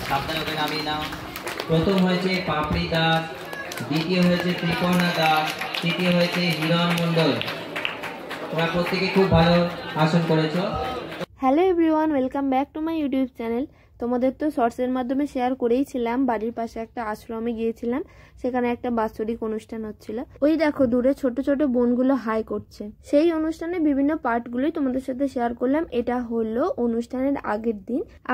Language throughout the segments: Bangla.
সাবধানে ওকে নামিয়ে নাও। প্রথম হয়েছে পাপড়ি দাস, দ্বিতীয় হয়েছে ত্রিকর্ণা দাস, তৃতীয় হয়েছে হিরণ মণ্ডল। তোমরা প্রত্যেকে খুব ভালো আসন করেছো। Hello everyone, welcome back to my YouTube channel. তোমাদের তো শর্টসের মাধ্যমে শেয়ার করেইছিলাম, বাড়ির পাশে একটা আশ্রমে গিয়েছিলাম, সেখানে একটা বাৎসরিক অনুষ্ঠান হচ্ছিল। ওই দেখো দূরে ছোট ছোট বোনগুলো হাই করছে। সেই অনুষ্ঠানে বিভিন্ন পার্টগুলোই তোমাদের সাথে শেয়ার করলাম। এটা হলো অনুষ্ঠানের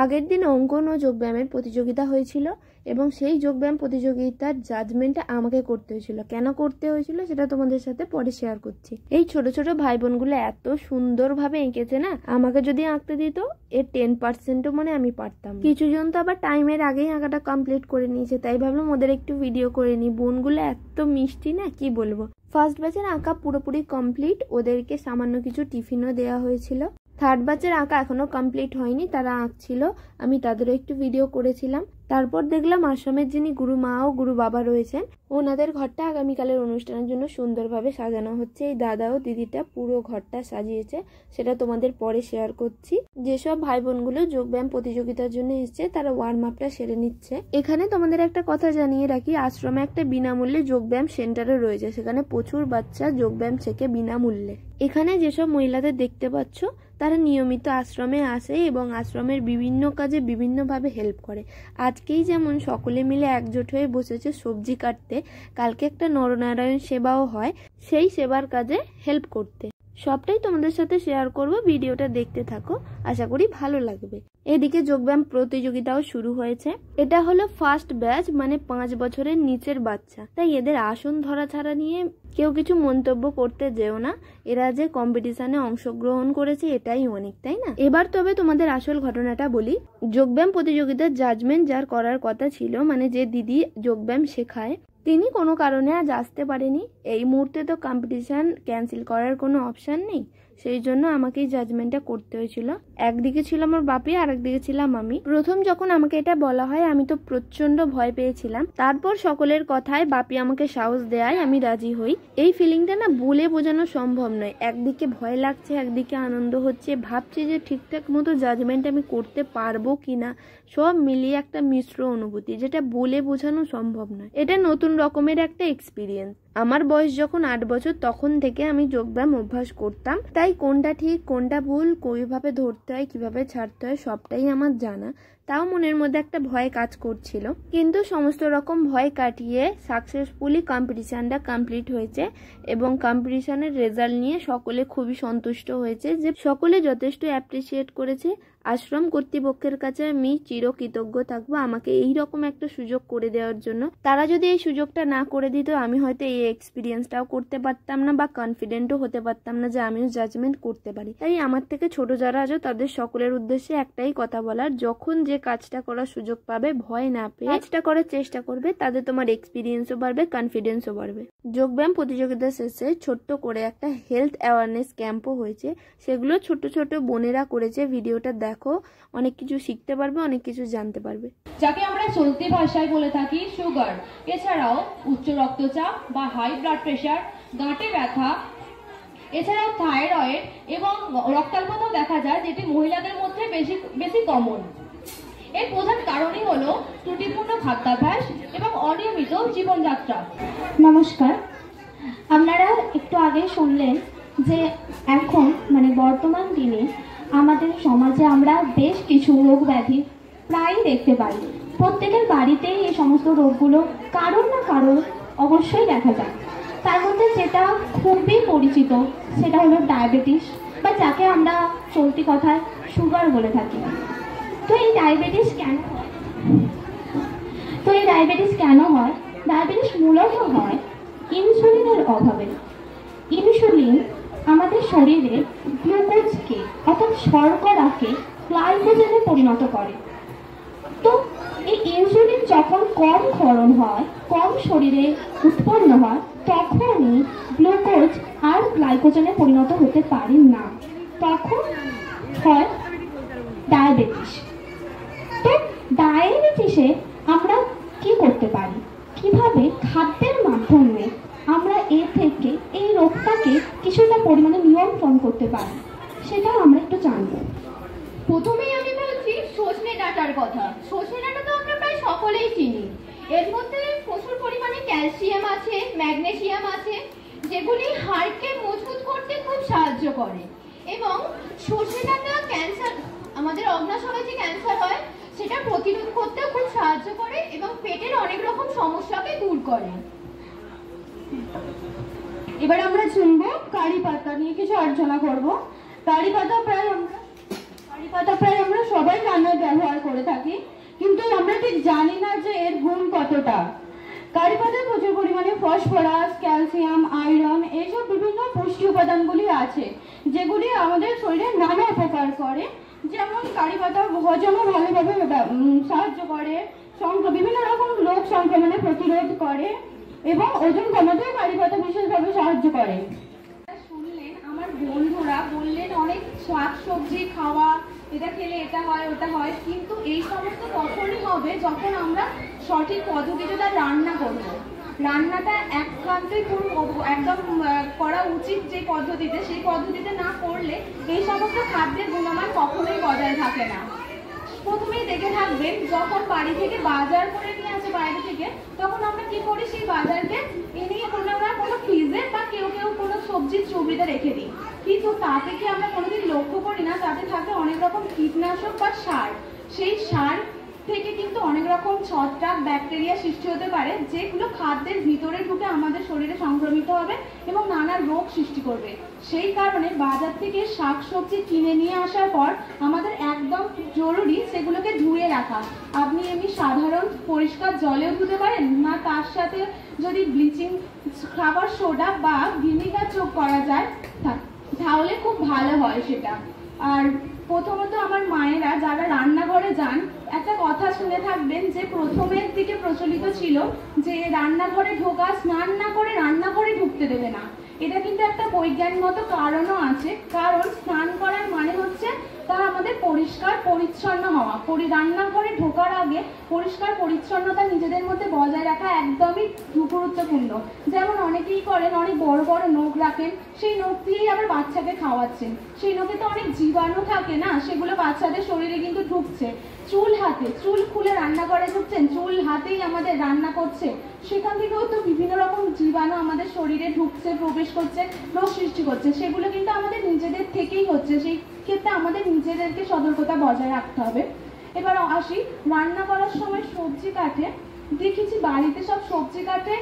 আগের দিন অঙ্কন ও যোগব্যায়ামের প্রতিযোগিতা হয়েছিল এবং সেই যোগব্যায়াম প্রতিযোগিতার জাজমেন্টটা আমাকে করতে হয়েছিল। কেন করতে হয়েছিল সেটা তোমাদের সাথে পরে শেয়ার করছি। এই ছোট ছোট ভাই বোনগুলো এত সুন্দরভাবে এঁকেছে না, আমাকে যদি আঁকতে দিত এর 10%ও মানে আমি পারতাম। কিছুজন তো আবার টাইমের আগেই আঁকাটা কমপ্লিট করে নিয়েছে, তাই ভাবলাম ওদের একটু ভিডিও করে নি। বোনগুলো এত মিষ্টি না, কি বলবো। ফার্স্ট ব্যাচের আঁকা পুরোপুরি কমপ্লিট, ওদেরকে সামান্য কিছু টিফিনও দেওয়া হয়েছিল। থার্ড ব্যাচের আঁকা এখনো কমপ্লিট হয়নি, তারা আঁকছিল, আমি তাদেরও একটু ভিডিও করেছিলাম। তারপর দেখলাম আশ্রমের যিনি গুরু মা ও গুরু বাবা রয়েছেন, ওনাদের ঘরটা আগামীকালের অনুষ্ঠানের জন্য সুন্দরভাবে সাজানো হচ্ছে। এই দাদা ও দিদিটা পুরো ঘরটা সাজিয়েছে, সেটা তোমাদের পরে শেয়ার করছি। যেসব ভাই বোনগুলো যোগব্যায়াম প্রতিযোগিতার জন্য এসছে তারা ওয়ার্ম আপটা সেরে নিচ্ছে। এখানে তোমাদের একটা কথা জানিয়ে রাখি, আশ্রমে একটা বিনামূল্যে যোগব্যায়াম সেন্টারও রয়েছে, সেখানে প্রচুর বাচ্চা যোগব্যায়াম শেখে বিনামূল্যে। এখানে যেসব মহিলাদের দেখতে পাচ্ছ তারা নিয়মিত আশ্রমে আসে এবং আশ্রমের বিভিন্ন কাজে বিভিন্নভাবে হেল্প করে। আজকেই যেমন সকলে মিলে একজোট হয়ে বসেছে সবজি কাটতে, কালকে একটা নরনারায়ণ সেবাও হয়, সেই সেবার কাজে হেল্প করতে। সবটাই তোমাদের সাথে শেয়ার করব, ভিডিওটা দেখতে থাকো, আশা করি ভালো লাগবে। এদিকে যোগব্যায়াম প্রতিযোগিতাও শুরু হয়েছে। এটা হলো ফার্স্ট ব্যাচ, মানে 5 বছরের নিচের বাচ্চা, তাই এদের আসন ধরা ছাড়া নিয়ে কেউ কিছু মন্তব্য করতে যেও না। এরা যে কম্পিটিশনে অংশগ্রহণ করেছে এটাই অনেক, তাই না? এবার তবে তোমাদের আসল ঘটনাটা বলি। যোগব্যায়াম প্রতিযোগিতার জাজমেন্ট যার করার কথা ছিল, মানে যে দিদি যোগব্যায়াম শেখায়, তিনি কোনো কারণে আজ আসতে পারেনি। এই মুহূর্তে তো কম্পিটিশন ক্যান্সেল করার কোনো অপশন নেই, সেই জন্য আমাকেই জাজমেন্টটা করতে হয়েছিল। একদিকে ছিল আমার বাপি আর একদিকে ছিলাম আমি। প্রথম যখন আমাকে এটা বলা হয় আমি তো প্রচন্ড ভয় পেয়েছিলাম, তারপর সকলের কথায় বাপি আমাকে সাহস দেয়, আমি রাজি হই। এই ফিলিংটা না বলে বোঝানো সম্ভব নয়। একদিকে ভয় লাগছে, একদিকে আনন্দ হচ্ছে, ভাবছি যে ঠিকঠাক মতো জাজমেন্ট আমি করতে পারবো কিনা, সব মিলিয়ে একটা মিশ্র অনুভূতি, যেটা বলে বোঝানো সম্ভব নয়। এটা নতুন রকমের একটা এক্সপিরিয়েন্স। আমার বয়স যখন 8 বছর তখন থেকে আমি যোগব্যায়াম অভ্যাস করতাম, তাই কোনটা ঠিক কোনটা ভুল, কিভাবে ধরতে হয় কিভাবে ছাড়তে হয় সবটাই আমার জানা। তাও মনের মধ্যে একটা ভয় কাজ করছিল, কিন্তু সমস্ত রকম ভয় কাটিয়ে সাকসেসফুলি কম্পিটিশনটা কমপ্লিট হয়েছে এবং কম্পিটিশনের রেজাল্ট নিয়ে সকলে খুবই সন্তুষ্ট হয়েছে, যে সকলে যথেষ্ট অ্যাপ্রিসিয়েট করেছে। আশ্রম কর্তৃপক্ষের কাছে আমি চিরকৃতজ্ঞ থাকবো আমাকে এই রকম একটা সুযোগ করে দেওয়ার জন্য। তারা যদি এই সুযোগটা না করে দিত আমি হয়তো এই এক্সপিরিয়েন্সটাও করতে পারতাম না বা কনফিডেন্টও হতে পারতাম না যে আমিও জাজমেন্ট করতে পারি। তাই আমার থেকে ছোট যারা আছে তাদের সকলের উদ্দেশ্যে একটাই কথা বলার, যখন যে কাজটা করার সুযোগ পাবে ভয় না পেয়ে কাজটা করার চেষ্টা করবে, তাদের তোমার এক্সপিরিয়েন্সও বাড়বে, কনফিডেন্সও বাড়বে। যোগব্যায়াম প্রতিযোগিতা শেষে ছোট্ট করে একটা হেলথ অ্যাওয়ারনেস ক্যাম্পও হয়েছে, সেগুলো ছোট ছোট বোনেরা করেছে। ভিডিওটা দেখো, অনেক কিছু শিখতে পারবে, অনেক কিছু জানতে পারবে। যাকে আমরা চলতি ভাষায় বলে থাকি সুগার, এছাড়াও উচ্চ রক্তচাপ বা হাই ব্লাড প্রেশার, গাঁটে ব্যথা, এছাড়াও থাইরয়েড এবং রক্তাল্পতাও দেখা যায়, যেটি মহিলাদের মধ্যে বেশি কমন। এর প্রধান কারণই হলো ত্রুটিপূর্ণ খাদ্যাভ্যাস এবং অনিয়মিত জীবনযাত্রা। নমস্কার, আপনারা একটু আগে শুনলেন যে এখন মানে বর্তমান দিনে আমাদের সমাজে আমরা বেশ কিছু রোগ ব্যাধি প্রায়ই দেখতে পাই। প্রত্যেকের বাড়িতেই এই সমস্ত রোগগুলো কারোর না কারোর অবশ্যই দেখা যায়। তার মধ্যে যেটা খুবই পরিচিত সেটা হলো ডায়াবেটিস, বা যাকে আমরা চলতি কথায় সুগার বলে থাকি। তো এই ডায়াবেটিস কেন হয়? ডায়াবেটিস মূলত হয় ইনসুলিনের অভাবে। ইনসুলিন আমাদের শরীরে গ্লুকোজকে অর্থাৎ শর্করাকে গ্লাইকোজেনে পরিণত করে। তো এই ইনসুলিন যখন কম ক্ষরণ হয়, কম শরীরে উৎপন্ন হয়, তখনই গ্লুকোজ আর গ্লাইকোজেনে পরিণত হতে পারে না, তখন হয় ডায়াবেটিস। তো ডায়াবেটিসে আমরা কি করতে পারি, কিভাবে খাদ্যের মাধ্যমে আমরা এই রোগটাকে কিছুটা পরিমাণে নিয়ন্ত্রণ করতে পারি, সেটা আমরা একটু জানবো। প্রথমেই আমি বলছি সজনে ডাঁটার কথা। সজনে ডাঁটা তো আমরা সকলেই চিনি। এর মধ্যে প্রচুর পরিমাণে ক্যালসিয়াম আছে, ম্যাগনেসিয়াম আছে, যেগুলি হাড়কে মজবুত করতে খুব সাহায্য করে। এবং সর্ষে ডাঁটা ক্যান্সার, আমাদের অগ্ন্যাশয়ে যে ক্যান্সার হয় সেটা প্রতিরোধ করতেও খুব সাহায্য করে এবং পেটের অনেক রকম সমস্যাকে দূর করে। এবার আমরা শুনবো কারি পাতা নিয়ে কিছু আলোচনা করব। কারি পাতা প্রায় আমরা সবাই রান্নায় ব্যবহার করে থাকি, কিন্তু আমরা ঠিক জানি না যে এর গুণ কতটা। কারি পাতায় প্রচুর পরিমাণে ফসফরাস, ক্যালসিয়াম, আয়রন এইসব বিভিন্ন পুষ্টি উপাদানগুলি আছে, যেগুলি আমাদের শরীরে নানা উপকার করে। যেমন কারি পাতা হজমও ভালোভাবে সাহায্য করে, বিভিন্ন রকম রোগ সংক্রমণে প্রতিরোধ করে এবং ওজন কমাতেও কারি পাতা বিশেষভাবে সাহায্য করে। শুনলেন আমার বন্ধুরা বললেন অনেক শাক সবজি খাওয়া, এটা খেলে এটা হয় ওটা হয়, কিন্তু এই সমস্ত তখনই হবে যখন আমরা সঠিক পদ্ধতিতে রান্না করব। রান্নাটা একান্তই একদম করা উচিত যে পদ্ধতিতে, সেই পদ্ধতিতে না করলে এই সমস্ত খাদ্যের গুণমান কখনোই বজায় থাকে না। প্রথমেই দেখে থাকবেন যখন বাড়ি থেকে বাজার করে নিয়ে আসে বাইরে থেকে, তখন আমরা কি করি, সেই বাজারকে এনে আমরা কোনো ফ্রিজে বা কেউ কেউ কোনো সবজির চুবড়িতে রেখে দিই, কিন্তু তাতে কি আমরা কোনোদিন লক্ষ্য করি না তাতে থাকে অনেক রকম কীটনাশক বা সার। সেই সার থেকে কিন্তু অনেক রকম ছত্রাক ব্যাকটেরিয়া সৃষ্টি হতে পারে, যেগুলো খাদ্যের ভিতরে ঢুকে আমাদের শরীরে সংক্রমিত হবে এবং নানা রোগ সৃষ্টি করবে। সেই কারণে বাজার থেকে শাকসবজি কিনে নিয়ে আসার পর আমাদের একদম জরুরি সেগুলোকে ধুয়ে রাখা। আপনি এমনি সাধারণ পরিষ্কার জলেও ধুতে পারেন, না তার সাথে যদি ব্লিচিং খাবার সোডা বা ভিনিগার যোগ করা যায় তাহলে খুব ভালো হয় সেটা। আর প্রথমত আমার মায়েরা যারা রান্নাঘরে যান, একটা কথা শুনে থাকবেন যে প্রথমের দিকে প্রচলিত ছিল যে রান্নাঘরে ঢোকা, স্নান না করে রান্নাঘরে ঢুকতে দেবে না। এটা কিন্তু একটা বৈজ্ঞানিকগত কারণও আছে, কারণ স্নান করার মানে হচ্ছে তা আমাদের পরিষ্কার পরিচ্ছন্ন হওয়া। রান্নাঘরে ঢোকার আগে পরিষ্কার পরিচ্ছন্নতা নিজেদের মধ্যে বজায় রাখা একদমই গুরুত্বপূর্ণ। যেমন অনেকেই করেন অনেক বড় বড় নখ রাখেন, সেই নখ দিয়েই আবার বাচ্চাকে খাওয়াচ্ছেন, সেই নখে তো অনেক জীবাণু থাকে না, সেগুলো বাচ্চাদের শরীরে কিন্তু ঢুকছে। চুল খুলে রান্না করে ঢুকছেন, চুল হাতেই আমাদের রান্না করছে, সেখান থেকেও তো বিভিন্ন রকম জীবাণু আমাদের শরীরে ঢুকছে, প্রবেশ করছে, রোগ সৃষ্টি করছে। সেগুলো কিন্তু আমাদের নিজেদের থেকেই হচ্ছে, সেই ক্ষেত্রে আমাদের নিজেদেরকে সতর্কতা বজায় রাখতে হবে। এবার আসি রান্না করার সময় সবজি কাটে, দেখেছি বাড়িতে সব সবজি কাটে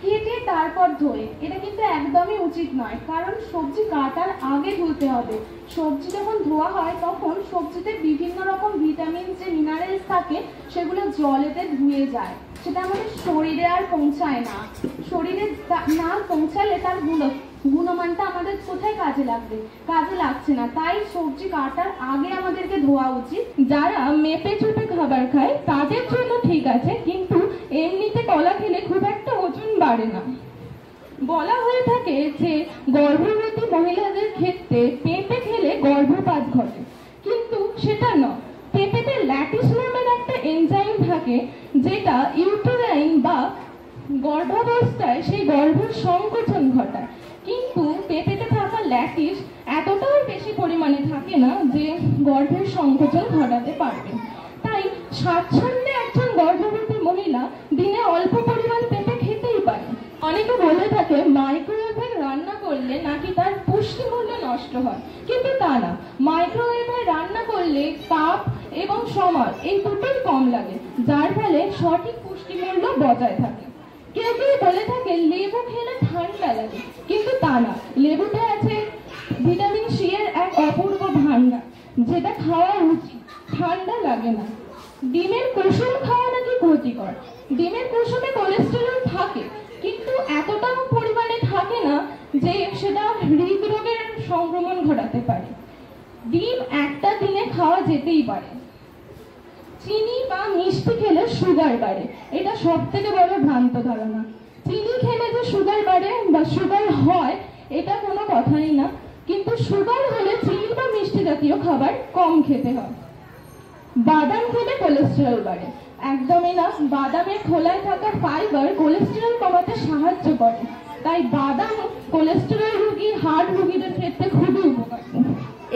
কেটে তারপর ধোয়ে, এটা কিন্তু একদমই উচিত নয়, কারণ সবজি কাটার আগে ধুতে হবে। সবজি যখন ধোয়া হয় তখন সবজিতে বিভিন্ন রকম ভিটামিন যে মিনারেলস থাকে সেগুলো জলেতে ধুয়ে যায়, সেটা আমাদের শরীরে আর পৌঁছায় না। শরীরে না পৌঁছালে তার গুণমানটা আমাদের কোথায় কাজে লাগবে, কাজে লাগছে না। তাই সবজি কাটার আগে আমাদেরকে ধোয়া উচিত। যারা মেপে চুপে খাবার খায় তাদের জন্য ঠিক আছে, কিন্তু এমনিতে কলা খেলে খুব একটা ওজন বাড়ে না। বলা হয়ে থাকে যে গর্ভবতী মহিলাদের ক্ষেত্রে পেঁপে খেলে গর্ভপাত ঘটে, কিন্তু সেটা নয়। পেঁপেতে ল্যাটিস নামের একটা এনজাইম থাকে, যেটা ইউটেরাইন বা গর্ভাবস্থায় সেই গর্ভের সংকোচন ঘটায়, কিন্তু পেঁপেতে থাকা ল্যাটিস এতটাও বেশি পরিমাণে থাকে না যে গর্ভের সংকোচন ঘটাতে পারবে। তাই স্বাচ্ছন্দ্যে একজন গর্ভবতী মহিলা দিনে অল্প পরিমাণ পেঁপে খেতেই পারে। অনেকে বলে থাকে মাইক্রোওয়েভে রান্না করলে নাকি তার পুষ্টিমূল্য নষ্ট হয়, কিন্তু তা না। মাইক্রোওয়েভে রান্না করলে তাপ এবং সময় এই দুটোই কম লাগে, যার ফলে সঠিক পুষ্টিমূল্য বজায় থাকে। কেউ কেউ বলে থাকে লেবু খেলে ঠান্ডা লাগে, কিন্তু তা না। লেবুতে আছে ভিটামিন সি এর এক অপূর্ব ভান্ডার, যেটা খাওয়া উচিত, ঠান্ডা লাগে না। ডিমের কুসুম খাওয়া নাকি ক্ষতিকর। ডিমের কুসুমে কোলেস্টেরল থাকে, কিন্তু এতটাও পরিমাণে থাকে না যে সেটা হৃদরোগের সংক্রমণ ঘটাতে পারে। ডিম একটা দিনে খাওয়া যেতেই পারে। চিনি বা মিষ্টি খেলে সুগার বাড়ে, এটা সব থেকে বড় ভ্রান্ত ধারণা। চিনি খেলে যে সুগার বাড়ে বা সুগার হয় এটা কোনো কথাই না, কিন্তু সুগার হলে চিনি বা মিষ্টি জাতীয় খাবার কম খেতে হয়। বাদাম খেলে কোলেস্টেরল বাড়ে, একদমই না। বাদামের খোলায় থাকা ফাইবার কোলেস্টেরল কমাতে সাহায্য করে, তাই বাদাম কোলেস্টেরল রোগী, হার্ট রোগীদের ক্ষেত্রে খুবই উপকারী।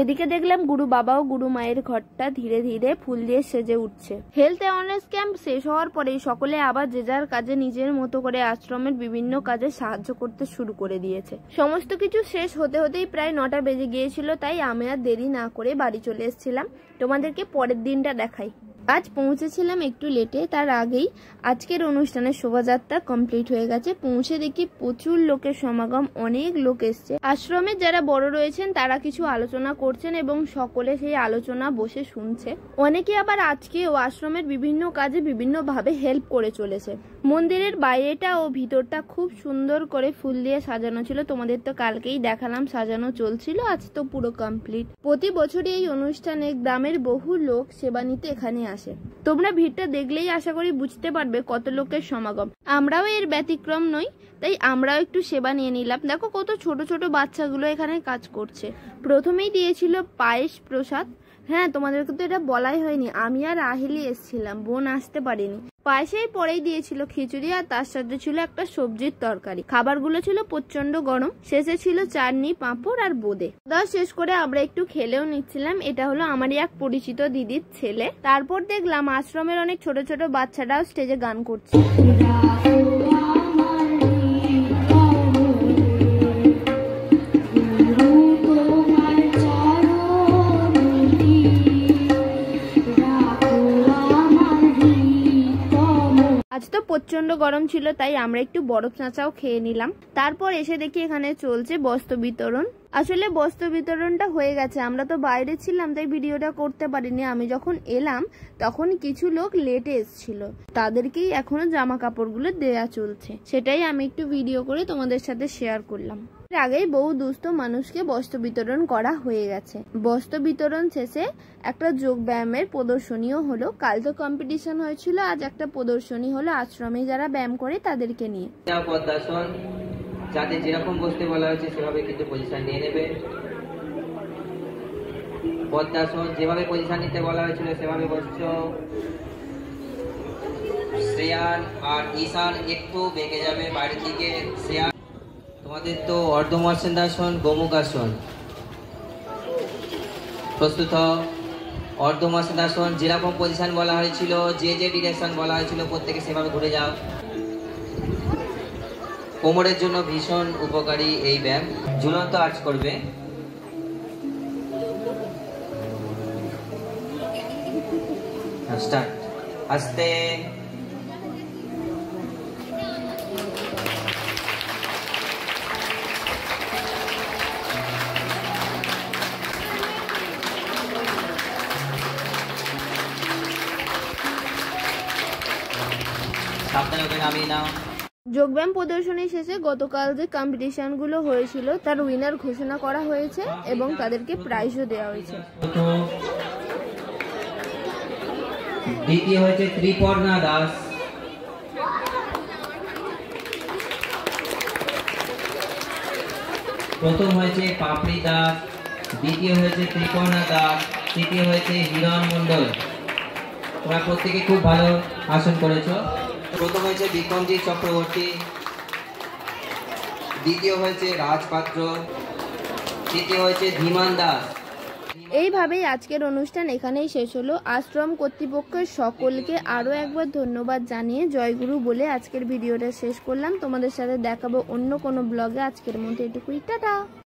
এদিকে দেখলাম গুরু বাবা ও গুরু মায়ের ঘরটা ধীরে ধীরে ফুল দিয়ে সেজে উঠছে। হেলথ অ্যাওয়ারনেস ক্যাম্প শেষ হওয়ার পরেই সকলে আবার যে যার কাজে নিজের মতো করে আশ্রমের বিভিন্ন কাজে সাহায্য করতে শুরু করে দিয়েছে। সমস্ত কিছু শেষ হতে হতেই প্রায় 9টা বেজে গিয়েছিল, তাই আমি আর দেরি না করে বাড়ি চলে এসেছিলাম। তোমাদেরকে পরের দিনটা দেখাই। আজ পৌঁছেছিলাম একটু লেটে, তার আগেই আজকের অনুষ্ঠানের শোভাযাত্রা কমপ্লিট হয়ে গেছে। পৌঁছে দেখি প্রচুর লোকের সমাগম, অনেক লোক এসছে। আশ্রমের যারা বড় রয়েছেন তারা কিছু আলোচনা করছেন এবং সকলে সেই আলোচনা বসে শুনছে। অনেকে আবার আজকেও আশ্রমের বিভিন্ন কাজে বিভিন্নভাবে হেল্প করে চলেছে। মন্দিরের বাইরেটা ও ভিতরটা খুব সুন্দর করে ফুল দিয়ে সাজানো ছিল। তোমাদের তো কালকেই দেখালাম সাজানো চলছিল, আজ তো পুরো কমপ্লিট। প্রতি বছরই এই অনুষ্ঠানে গ্রামের বহু লোক সেবা নিতে এখানে আসে। তোমরা ভিড়টা দেখলেই আশা করি বুঝতে পারবে কত লোকের সমাগম। আমরাও এর ব্যতিক্রম নই, তাই আমরাও একটু সেবা নিয়ে নিলাম। দেখো কত ছোট ছোট বাচ্চাগুলো এখানে কাজ করছে। প্রথমেই দিয়েছিল পায়েস প্রসাদ। হ্যাঁ, তোমাদেরকে তো এটা বলাই হয়নি, আমি আর রাহেলি এসেছিলাম, বোন আসতে পারিনি। পায়েসের পরেই দিয়েছিল খিচুড়ি আর তার সাথে ছিল একটা সবজির তরকারি। খাবারগুলো ছিল প্রচন্ড গরম। শেষে ছিল চাটনি, পাঁপড় আর বোঁদে। দাওয়া শেষ করে আমরা একটু খেলেও নিচ্ছিলাম। এটা হলো আমারই এক পরিচিত দিদির ছেলে। তারপর দেখলাম আশ্রমের অনেক ছোট ছোট বাচ্চারাও স্টেজে গান করছে। আজ তো প্রচন্ড গরম ছিল, তাই আমরা একটু বরফ চাঁচাও খেয়ে নিলাম। তারপর এসে দেখি এখানে চলছে বস্ত্র বিতরণ। আসলে বস্ত্র বিতরণটা হয়ে গেছে, আমরা তো বাইরে ছিলাম তাই ভিডিওটা করতে পারিনি। আমি যখন এলাম তখন কিছু লোক লেটে এসেছিল, তাদেরকেই এখনো জামা কাপড়গুলো দেয়া চলছে। সেটাই আমি একটু ভিডিও করে তোমাদের সাথে শেয়ার করলাম। আগেই বহু দুস্থ মানুষকে বস্ত্র বিতরণ করা হয়ে গেছে। বস্ত্র বিতরণ শেষে একটা যোগ ব্যায়ামের প্রদর্শনীও হলো। কাল তো কম্পিটিশন হয়েছিল, আজ একটা প্রদর্শনী হলো আশ্রমে যারা ব্যায়াম করে তাদেরকে নিয়ে। পদ্মাসন, যাদের যেরকম বসতে বলা হয়েছে সেভাবে কিন্তু পজিশন নিয়ে নেবে। পদ্মাসন যেভাবে পজিশন নিতে বলা হয়েছিল সেভাবে বসছো। শ্রেয়ান আর ঈশান একটু বেঁকে যাবে বাইরের দিকে। শ্রেয়ান, তোমাদের তো অর্ধমর্ষেন্দ্রাসন, গোমুখাসন প্রস্তুত হও। অর্ধমর্ষেন্দ্রাসন যেরকম পজিশন বলা হয়েছিল, যে যে ডিরেকশন বলা হয়েছিল প্রত্যেকে সেভাবে ঘুরে যাও। কোমরের জন্য ভীষণ উপকারী এই ব্যায়াম। ঝুলন্ত আর্চ করবে। স্টার্ট। আস্তে। যোগব্যায়াম প্রদর্শনী শেষে গতকাল যে কম্পিটিশন গুলো হয়েছিল তার উইনার ঘোষণা করা হয়েছে এবং তাদেরকে প্রাইজও দেওয়া হয়েছে। দ্বিতীয় হয়েছে ত্রিপর্ণা দাস। প্রথম হয়েছে পাপড়ি দাস, দ্বিতীয় হয়েছে ত্রিপর্ণা দাস, তৃতীয় হয়েছে হিরণ মন্ডল। তোমরা প্রত্যেকে খুব ভালো আসন করেছো। প্রথম হয়েছে বিক্রমজিৎ চক্রবর্তী, দ্বিতীয় হয়েছে রাজপাত্র, তৃতীয় হয়েছে ধীমান দাস। এইভাবেই আজকের অনুষ্ঠান এখানেই শেষ হলো। আশ্রম কর্তৃপক্ষের সকলকে আরো একবার ধন্যবাদ জানিয়ে জয়গুরু বলে আজকের ভিডিওটা শেষ করলাম। তোমাদের সাথে দেখাবো অন্য কোনো ব্লগে। আজকের মতো এটুকুই, টাটা।